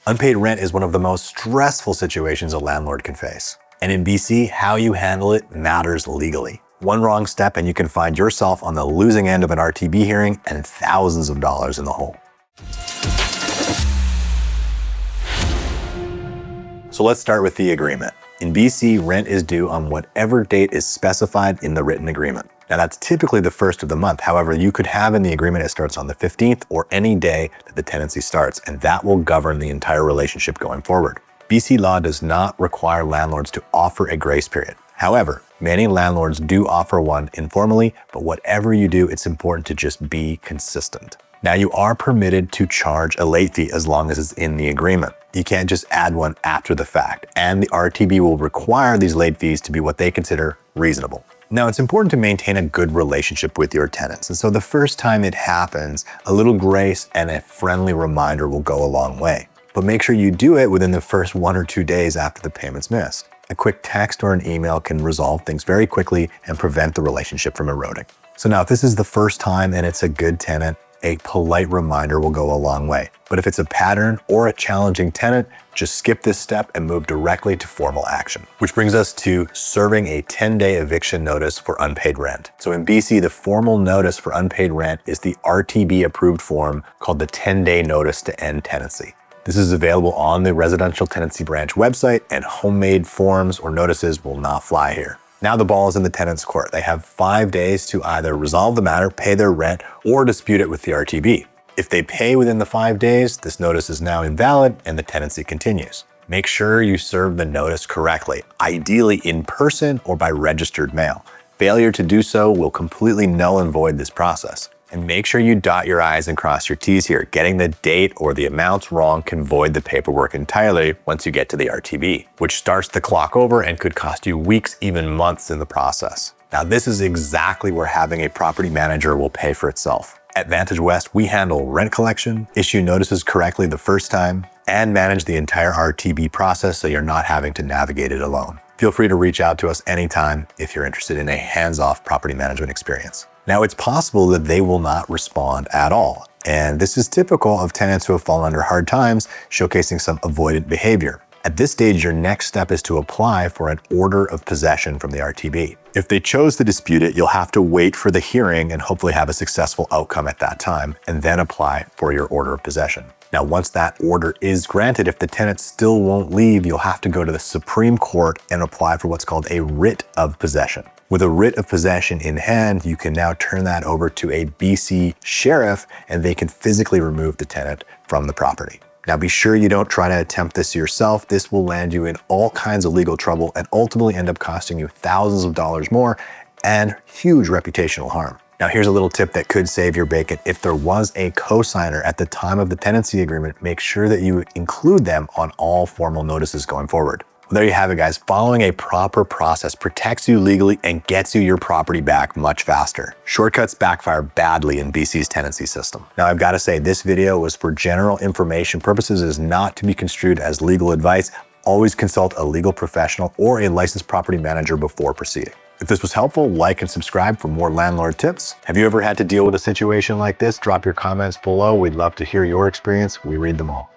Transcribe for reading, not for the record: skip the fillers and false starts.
Unpaid rent is one of the most stressful situations a landlord can face. And in BC, how you handle it matters legally. One wrong step and you can find yourself on the losing end of an RTB hearing and thousands of dollars in the hole. So let's start with the agreement. In BC, rent is due on whatever date is specified in the written agreement. Now that's typically the first of the month. However, you could have in the agreement it starts on the 15th or any day that the tenancy starts, and that will govern the entire relationship going forward. BC law does not require landlords to offer a grace period. However, many landlords do offer one informally, but whatever you do, it's important to just be consistent. Now you are permitted to charge a late fee as long as it's in the agreement. You can't just add one after the fact, and the RTB will require these late fees to be what they consider reasonable. Now, it's important to maintain a good relationship with your tenants, and so the first time it happens, a little grace and a friendly reminder will go a long way. But make sure you do it within the first 1 or 2 days after the payment's missed. A quick text or an email can resolve things very quickly and prevent the relationship from eroding. So now, if this is the first time and it's a good tenant, a polite reminder will go a long way. But if it's a pattern or a challenging tenant, just skip this step and move directly to formal action. Which brings us to serving a 10-day eviction notice for unpaid rent. So in BC, the formal notice for unpaid rent is the RTB approved form called the 10-day notice to end tenancy. This is available on the Residential Tenancy Branch website, and homemade forms or notices will not fly here. Now the ball is in the tenant's court. They have 5 days to either resolve the matter, pay their rent, or dispute it with the RTB. If they pay within the 5 days, this notice is now invalid and the tenancy continues. Make sure you serve the notice correctly, ideally in person or by registered mail. Failure to do so will completely null and void this process. And make sure you dot your I's and cross your T's here. Getting the date or the amounts wrong can void the paperwork entirely once you get to the RTB, which starts the clock over and could cost you weeks, even months in the process. Now, this is exactly where having a property manager will pay for itself. At Vantage West, we handle rent collection, issue notices correctly the first time, and manage the entire RTB process so you're not having to navigate it alone. Feel free to reach out to us anytime if you're interested in a hands-off property management experience. Now, it's possible that they will not respond at all, and this is typical of tenants who have fallen under hard times, showcasing some avoidant behavior. At this stage, your next step is to apply for an order of possession from the RTB. If they chose to dispute it, you'll have to wait for the hearing and hopefully have a successful outcome at that time, and then apply for your order of possession. Now, once that order is granted, if the tenant still won't leave, you'll have to go to the Supreme Court and apply for what's called a writ of possession. With a writ of possession in hand, you can now turn that over to a BC sheriff and they can physically remove the tenant from the property. Now, be sure you don't try to attempt this yourself. This will land you in all kinds of legal trouble and ultimately end up costing you thousands of dollars more and huge reputational harm. Now, here's a little tip that could save your bacon. If there was a cosigner at the time of the tenancy agreement, make sure that you include them on all formal notices going forward. Well, there you have it, guys. Following a proper process protects you legally and gets you your property back much faster. Shortcuts backfire badly in BC's tenancy system. Now, I've got to say, this video was for general information purposes. It is not to be construed as legal advice. Always consult a legal professional or a licensed property manager before proceeding. If this was helpful, like and subscribe for more landlord tips. Have you ever had to deal with a situation like this? Drop your comments below. We'd love to hear your experience. We read them all.